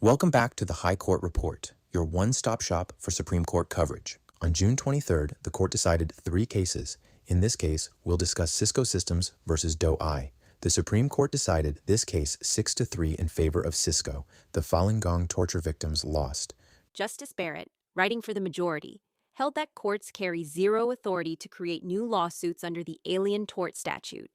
Welcome back to the High Court Report, your one-stop shop for Supreme Court coverage. On June 23rd, the court decided 3 cases. In this case, we'll discuss Cisco Systems versus Doe-I. The Supreme Court decided this case 6-3 in favor of Cisco. The Falun Gong torture victims lost. Justice Barrett, writing for the majority, held that courts carry zero authority to create new lawsuits under the Alien Tort Statute,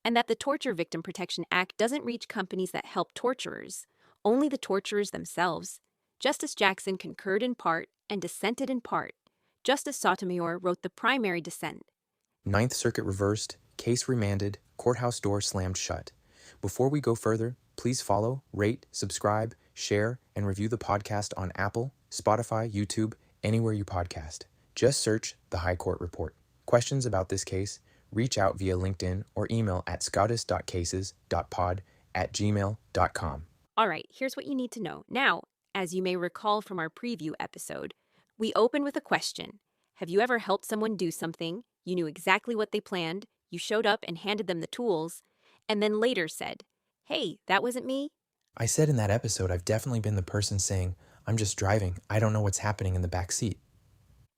and that the Torture Victim Protection Act doesn't reach companies that help torturers, only the torturers themselves. Justice Jackson concurred in part and dissented in part. Justice Sotomayor wrote the primary dissent. Ninth Circuit reversed, case remanded, courthouse door slammed shut. Before we go further, please follow, rate, subscribe, share, and review the podcast on Apple, Spotify, YouTube, anywhere you podcast. Just search the High Court Report. Questions about this case? Reach out via LinkedIn or email at scotus.cases.pod@gmail.com. All right, here's what you need to know. Now, as you may recall from our preview episode, we open with a question. Have you ever helped someone do something? You knew exactly what they planned, you showed up and handed them the tools, and then later said, "Hey, that wasn't me"? I said in that episode I've definitely been the person saying, "I'm just driving, I don't know what's happening in the back seat."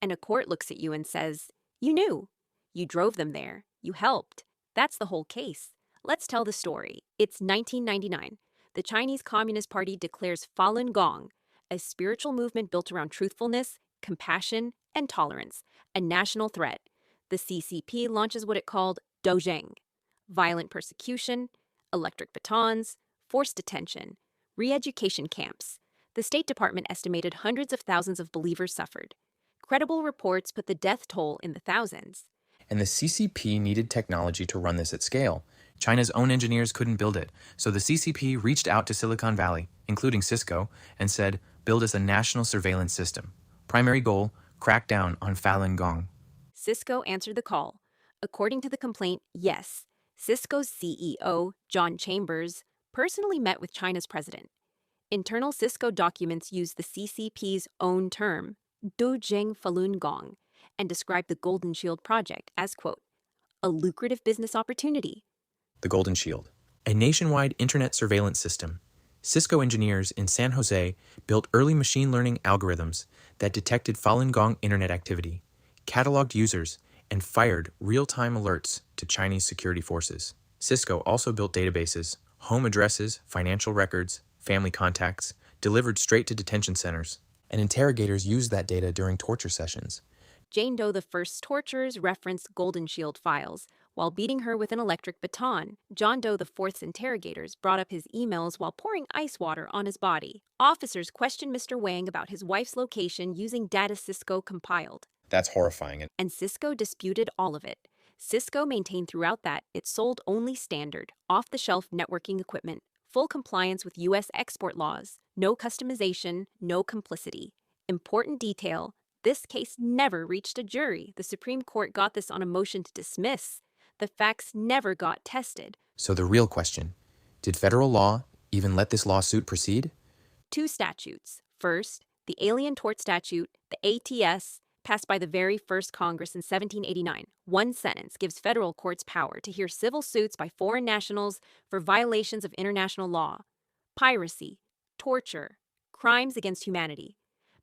And a court looks at you and says, "You knew. You drove them there. You helped." That's the whole case. Let's tell the story. It's 1999. The Chinese Communist Party declares Falun Gong, a spiritual movement built around truthfulness, compassion, and tolerance, a national threat. The CCP launches what it called Dojang, violent persecution, electric batons, forced detention, re-education camps. The State Department estimated hundreds of thousands of believers suffered. Credible reports put the death toll in the thousands. And the CCP needed technology to run this at scale. China's own engineers couldn't build it, so the CCP reached out to Silicon Valley, including Cisco, and said, "Build us a national surveillance system. Primary goal, crack down on Falun Gong." Cisco answered the call. According to the complaint, yes, Cisco's CEO, John Chambers, personally met with China's president. Internal Cisco documents use the CCP's own term, Dojang Falun Gong, and describe the Golden Shield project as, quote, "a lucrative business opportunity." The Golden Shield, a nationwide internet surveillance system. Cisco engineers in San Jose built early machine learning algorithms that detected Falun Gong internet activity, cataloged users, and fired real-time alerts to Chinese security forces. Cisco also built databases, home addresses, financial records, family contacts, delivered straight to detention centers, and interrogators used that data during torture sessions. Jane Doe the First's torturers referenced Golden Shield files. While beating her with an electric baton, John Doe the Fourth's interrogators brought up his emails while pouring ice water on his body. Officers questioned Mr. Wang about his wife's location using data Cisco compiled. That's horrifying. And Cisco disputed all of it. Cisco maintained throughout that it sold only standard, off-the-shelf networking equipment, full compliance with U.S. export laws, no customization, no complicity. Important detail, this case never reached a jury. The Supreme Court got this on a motion to dismiss. The facts never got tested. So the real question, did federal law even let this lawsuit proceed? 2 statutes. First, the Alien Tort Statute, the ATS, passed by the very first Congress in 1789. One sentence gives federal courts power to hear civil suits by foreign nationals for violations of international law, piracy, torture, crimes against humanity.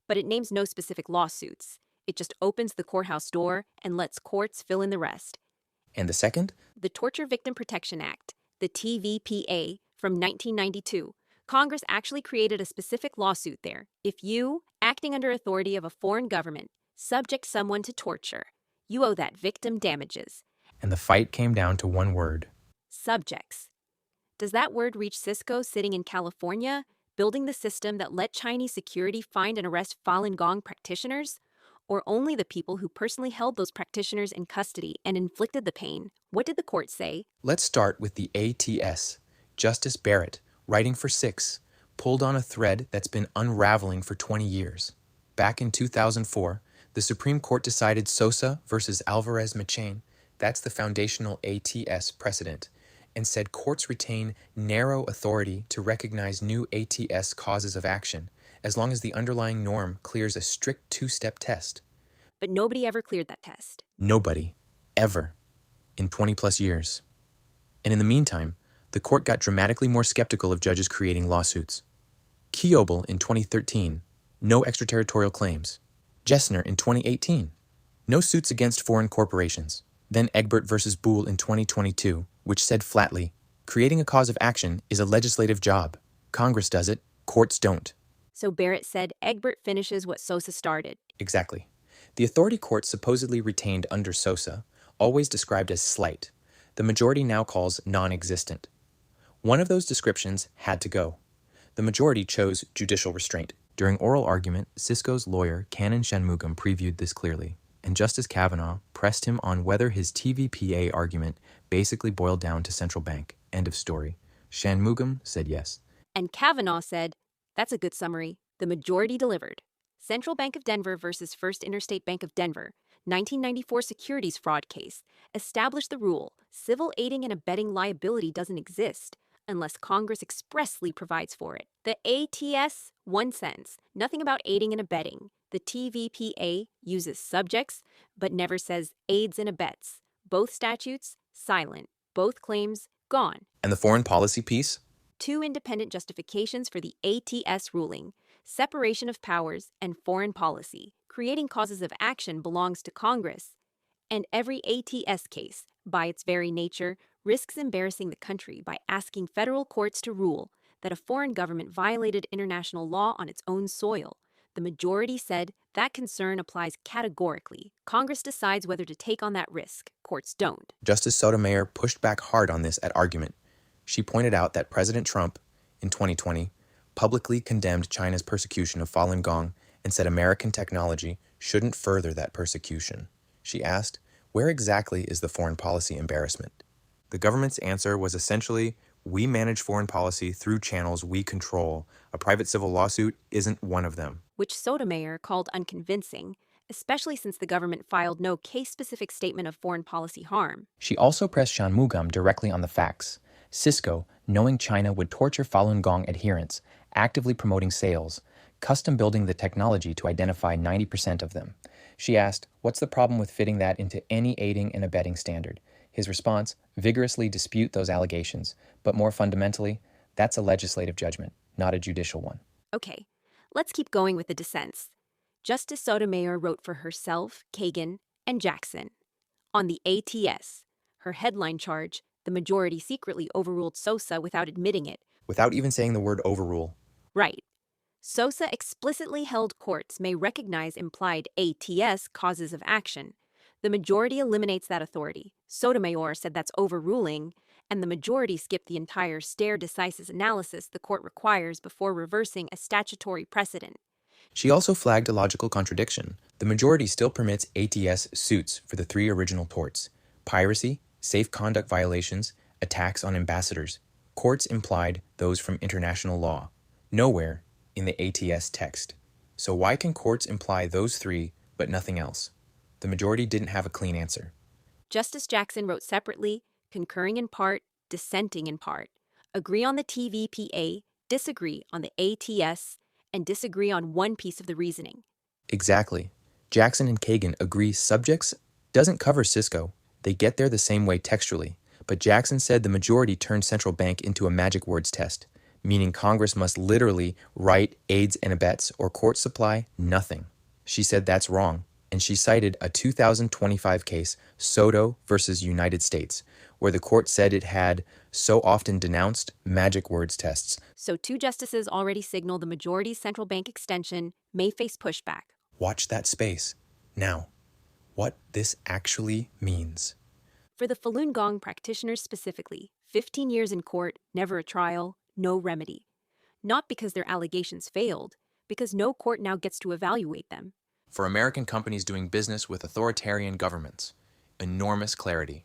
But it names no specific lawsuits. It just opens the courthouse door and lets courts fill in the rest. And the second? The Torture Victim Protection Act, the TVPA, from 1992. Congress actually created a specific lawsuit there. If you, acting under authority of a foreign government, subject someone to torture, you owe that victim damages. And the fight came down to one word. Subjects. Does that word reach Cisco sitting in California, building the system that let Chinese security find and arrest Falun Gong practitioners? Or only the people who personally held those practitioners in custody and inflicted the pain? What did the court say? Let's start with the ATS. Justice Barrett, writing for 6, pulled on a thread that's been unraveling for 20 years. Back in 2004, the Supreme Court decided Sosa versus Alvarez-Machain, that's the foundational ATS precedent, and said courts retain narrow authority to recognize new ATS causes of action, as long as the underlying norm clears a strict 2-step test. But nobody ever cleared that test. Nobody. Ever. In 20-plus years. And in the meantime, the court got dramatically more skeptical of judges creating lawsuits. Kiobel in 2013, no extraterritorial claims. Gessner in 2018, no suits against foreign corporations. Then Egbert versus Boole in 2022, which said flatly, creating a cause of action is a legislative job. Congress does it, courts don't. So Barrett said Egbert finishes what Sosa started. Exactly. The authority court supposedly retained under Sosa, always described as slight, the majority now calls non-existent. One of those descriptions had to go. The majority chose judicial restraint. During oral argument, Cisco's lawyer, Canon Shanmugam, previewed this clearly, and Justice Kavanaugh pressed him on whether his TVPA argument basically boiled down to central bank. End of story. Shanmugam said yes. And Kavanaugh said, that's a good summary. The majority delivered. Central Bank of Denver versus First Interstate Bank of Denver, 1994 securities fraud case, established the rule civil aiding and abetting liability doesn't exist unless Congress expressly provides for it. The ATS, one sentence, nothing about aiding and abetting. The TVPA uses subjects, but never says aids and abets. Both statutes, silent. Both claims, gone. And the foreign policy piece? Two independent justifications for the ATS ruling, separation of powers and foreign policy. Creating causes of action belongs to Congress. And every ATS case, by its very nature, risks embarrassing the country by asking federal courts to rule that a foreign government violated international law on its own soil. The majority said that concern applies categorically. Congress decides whether to take on that risk. Courts don't. Justice Sotomayor pushed back hard on this at argument. She pointed out that President Trump, in 2020, publicly condemned China's persecution of Falun Gong and said American technology shouldn't further that persecution. She asked, where exactly is the foreign policy embarrassment? The government's answer was essentially, we manage foreign policy through channels we control. A private civil lawsuit isn't one of them. Which Sotomayor called unconvincing, especially since the government filed no case-specific statement of foreign policy harm. She also pressed Shanmugam directly on the facts. Cisco, knowing China would torture Falun Gong adherents, actively promoting sales, custom building the technology to identify 90% of them. She asked, what's the problem with fitting that into any aiding and abetting standard? His response, vigorously dispute those allegations, but more fundamentally, that's a legislative judgment, not a judicial one. Okay, let's keep going with the dissents. Justice Sotomayor wrote for herself, Kagan, and Jackson. On the ATS, her headline charge, the majority secretly overruled Sosa without admitting it. Without even saying the word overrule. Right. Sosa explicitly held courts may recognize implied ATS causes of action. The majority eliminates that authority. Sotomayor said that's overruling, and the majority skipped the entire stare decisis analysis the court requires before reversing a statutory precedent. She also flagged a logical contradiction. The majority still permits ATS suits for the three original torts: piracy, safe conduct violations, attacks on ambassadors. Courts implied those from international law. Nowhere in the ATS text. So why can courts imply those three but nothing else? The majority didn't have a clean answer. Justice Jackson wrote separately, concurring in part, dissenting in part. Agree on the TVPA, disagree on the ATS, and disagree on one piece of the reasoning. Exactly. Jackson and Kagan agree subjects doesn't cover Cisco. They get there the same way textually. But Jackson said the majority turned central bank into a magic words test, meaning Congress must literally write aids and abets or court supply nothing. She said that's wrong, and she cited a 2025 case, Soto versus United States, where the court said it had so often denounced magic words tests. So two justices already signal the majority's central bank extension may face pushback. Watch that space. Now, what this actually means. For the Falun Gong practitioners specifically, 15 years in court, never a trial, no remedy. Not because their allegations failed, because no court now gets to evaluate them. For American companies doing business with authoritarian governments, enormous clarity.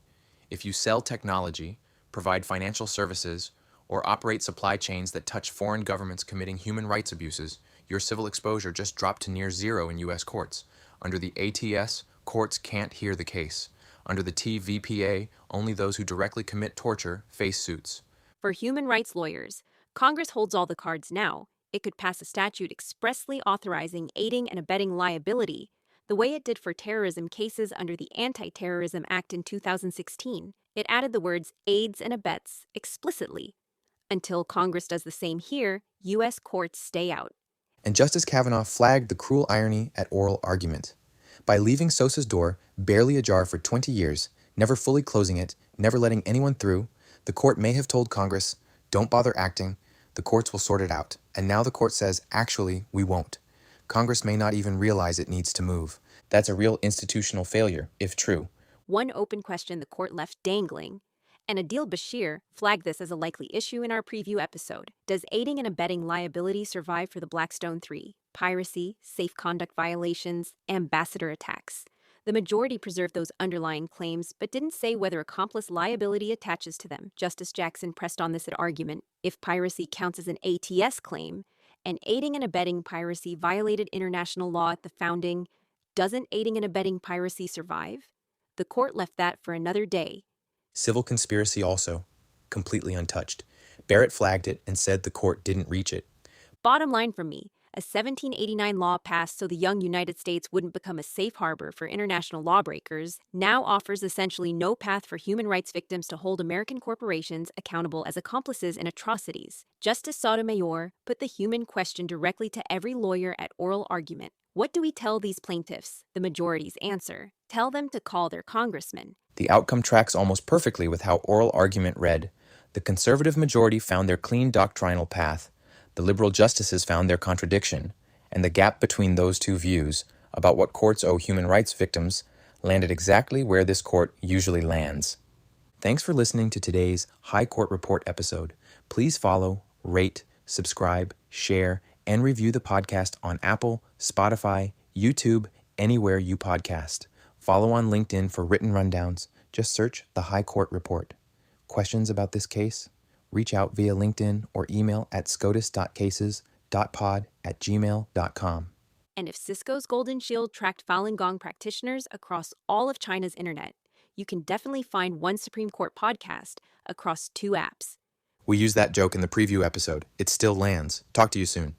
If you sell technology, provide financial services, or operate supply chains that touch foreign governments committing human rights abuses, your civil exposure just dropped to near zero in U.S. courts. Under the ATS, courts can't hear the case. Under the TVPA, only those who directly commit torture face suits. For human rights lawyers, Congress holds all the cards now. It could pass a statute expressly authorizing aiding and abetting liability, the way it did for terrorism cases under the Anti-Terrorism Act in 2016. It added the words aids and abets explicitly. Until Congress does the same here, U.S. courts stay out. And Justice Kavanaugh flagged the cruel irony at oral argument. By leaving Sosa's door barely ajar for 20 years, never fully closing it, never letting anyone through, the court may have told Congress, don't bother acting, the courts will sort it out. And now the court says, actually, we won't. Congress may not even realize it needs to move. That's a real institutional failure, if true. One open question the court left dangling, and Adil Bashir flagged this as a likely issue in our preview episode. Does aiding and abetting liability survive for the Blackstone Three? Piracy, safe conduct violations, ambassador attacks. The majority preserved those underlying claims, but didn't say whether accomplice liability attaches to them. Justice Jackson pressed on this at argument. If piracy counts as an ATS claim, and aiding and abetting piracy violated international law at the founding, doesn't aiding and abetting piracy survive? The court left that for another day. Civil conspiracy also, completely untouched. Barrett flagged it and said the court didn't reach it. Bottom line from me, a 1789 law passed so the young United States wouldn't become a safe harbor for international lawbreakers now offers essentially no path for human rights victims to hold American corporations accountable as accomplices in atrocities. Justice Sotomayor put the human question directly to every lawyer at oral argument. What do we tell these plaintiffs? The majority's answer: tell them to call their congressman. The outcome tracks almost perfectly with how oral argument read. The conservative majority found their clean doctrinal path. The liberal justices found their contradiction. And the gap between those two views about what courts owe human rights victims landed exactly where this court usually lands. Thanks for listening to today's High Court Report episode. Please follow, rate, subscribe, share, and review the podcast on Apple, Spotify, YouTube, anywhere you podcast. Follow on LinkedIn for written rundowns. Just search the High Court Report. Questions about this case? Reach out via LinkedIn or email at scotus.cases.pod@gmail.com. And if Cisco's Golden Shield tracked Falun Gong practitioners across all of China's internet, you can definitely find one Supreme Court podcast across 2 apps. We used that joke in the preview episode. It still lands. Talk to you soon.